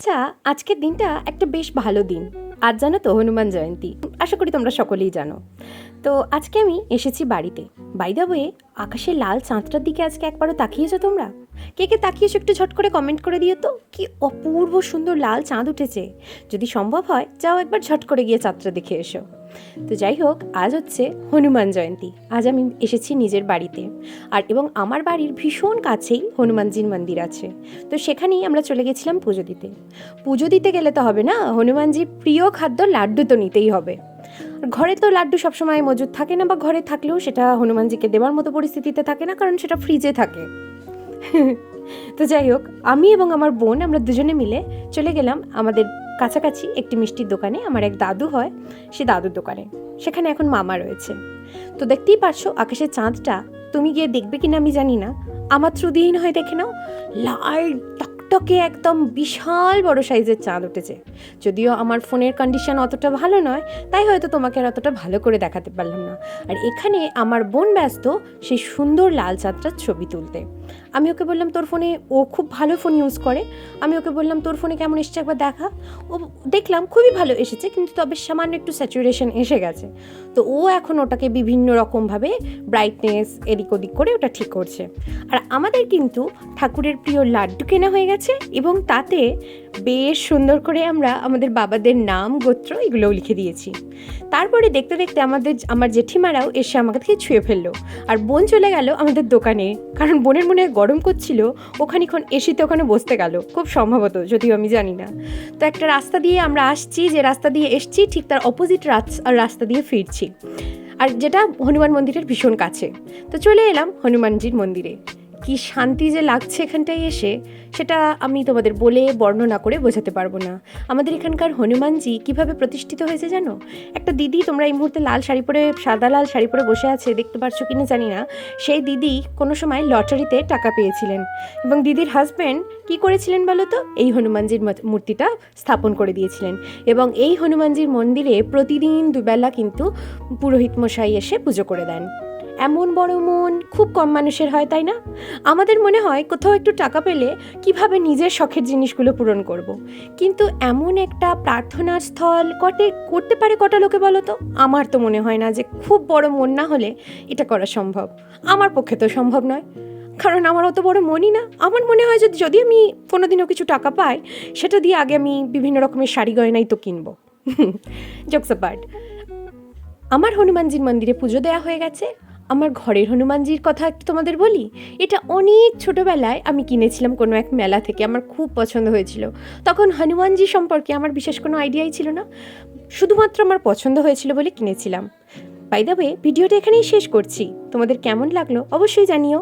আচ্ছা, আজকের দিনটা একটা বেশ ভালো দিন। আজ জানো তো হনুমান জয়ন্তী। আশা করি তোমরা সকলেই জানো। তো আজকে আমি এসেছি বাড়িতে। বাই দ্য ওয়ে, আকাশের লাল চাঁদটার দিকে আজকে একবারও তাকিয়েছো তোমরা? কে কে তাকিয়েছো একটু ঝট করে কমেন্ট করে দিও তো। কি অপূর্ব সুন্দর লাল চাঁদ উঠেছে। যদি সম্ভব হয় যাও একবার ঝট করে গিয়ে চাঁদটা দেখে এসো। তো যাই হোক, আজ হচ্ছে হনুমান জয়ন্তী। আজ আমি এসেছি নিজের বাড়িতে। এবং আমার বাড়ির ভীষণ কাছেই হনুমানজির মন্দির আছে। তো সেখানেই আমরা চলে গেছিলাম পুজো দিতে। পুজো দিতে গেলে তো হবে না, হনুমানজির প্রিয় খাদ্য লাড্ডু তো নিতেই হবে। ঘরে তো লাড্ডু সবসময় মজুদ থাকে না, বা ঘরে থাকলেও সেটা হনুমানজিকে দেওয়ার মতো পরিস্থিতিতে থাকে না, কারণ সেটা ফ্রিজে থাকে। তো যাই হোক, আমি এবং আমার বোন আমরা দুজনে মিলে চলে গেলাম আমাদের কাছাকাছি একটি মিষ্টির দোকানে। আমার এক দাদু হয়, সে দাদুর দোকানে। সেখানে এখন মামা রয়েছে। তো দেখতেই পারছো আকাশের চাঁদটা, তুমি গিয়ে দেখবে কিনা আমি জানি না, আমার থ্রুদিহীন হয়ে দেখে নাও, লাল টকটকে একদম বিশাল বড় সাইজের চাঁদ উঠেছে। যদিও আমার ফোনের কন্ডিশন অতটা ভালো নয়, তাই হয়তো তোমাকে আর অতটা ভালো করে দেখাতে পারলাম না। আর এখানে আমার বোন ব্যস্ত সেই সুন্দর লাল চাঁদটার ছবি তুলতে। আমি ওকে বললাম তোর ফোনে, ও খুব ভালো ফোন ইউজ করে, আমি ওকে বললাম তোর ফোনে কেমন এসেছে একবার দেখা। ও দেখলাম খুবই ভালো এসেছে, কিন্তু তবে সামান্য একটু স্যাচুরেশন এসে গেছে। তো ও এখন ওটাকে বিভিন্ন রকমভাবে ব্রাইটনেস এদিক ওদিক করে ওটা ঠিক করছে। আর আমাদের কিন্তু ঠাকুরের প্রিয় লাড্ডু কেনা হয়ে গেছে, এবং তাতে বেশ সুন্দর করে আমরা আমাদের বাবাদের নাম গোত্র এগুলোও লিখে দিয়েছি। তারপরে দেখতে দেখতে আমার জেঠিমারাও এসে আমাকে ছুঁয়ে ফেললো। আর বোন চলে গেল আমাদের দোকানে, কারণ বোনের মনে গরম করছিল, ওখানেক্ষণ এসিতে ওখানে বসতে গেল খুব সম্ভবত, যদিও আমি জানি না। তো একটা রাস্তা দিয়ে আমরা আসছি, যে রাস্তা দিয়ে এসছি ঠিক তার অপোজিট রাস্তা দিয়ে ফিরছি, আর যেটা হনুমান মন্দিরের ভীষণ কাছে। তো চলে এলাম হনুমানজির মন্দিরে। কি শান্তি যে লাগছে এখানটায় এসে, সেটা আমি তোমাদের বলে বর্ণনা করে বোঝাতে পারবো না। আমাদের এখানকার হনুমানজি কিভাবে প্রতিষ্ঠিত হয়েছে জানো? একটা দিদি, তোমরা এই মুহূর্তে লাল শাড়ি পরে, সাদা লাল শাড়ি পরে বসে আছে, দেখতে পারছো কিনা জানি না। সেই দিদি কোনো সময় লটারিতে টাকা পেয়েছিলেন, এবং দিদির হাজব্যান্ড কি করেছিলেন বলো তো? এই হনুমানজির মূর্তিটা স্থাপন করে দিয়েছিলেন। এবং এই হনুমানজির মন্দিরে প্রতিদিন দুবেলা কিন্তু পুরোহিত মশাই এসে পুজো করে দেন। এমন বড় মন খুব কম মানুষের হয়, তাই না? আমাদের মনে হয় কোথাও একটু টাকা পেলে কিভাবে নিজের শখের জিনিসগুলো পূরণ করব। কিন্তু এমন একটা প্রার্থনার স্থল করতে পারে কটা লোকে বলো তো? আমার তো মনে হয় না যে খুব বড় মন না হলে এটা করা সম্ভব। আমার পক্ষে তো সম্ভব নয়, কারণ আমার অত বড় মনই না। আমার মনে হয় যদি আমি কোনোদিনও কিছু টাকা পাই, সেটা দিয়ে আগে আমি বিভিন্ন রকমের শাড়ি গয়নাই তো কিনবো। জোকস অ্যাপার্ট, আমার হনুমানজির মন্দিরে পুজো দেওয়া হয়ে গেছে। আমার ঘরের হনুমানজির কথা একটু তোমাদের বলি। এটা অনেক ছোটোবেলায় আমি কিনেছিলাম কোনো এক মেলা থেকে, আমার খুব পছন্দ হয়েছিল। তখন হনুমানজি সম্পর্কে আমার বিশেষ কোনো আইডিয়াই ছিল না, শুধুমাত্র আমার পছন্দ হয়েছিল বলে কিনেছিলাম। বাই দ্য ওয়ে, ভিডিওটা এখানেই শেষ করছি। তোমাদের কেমন লাগলো অবশ্যই জানিও।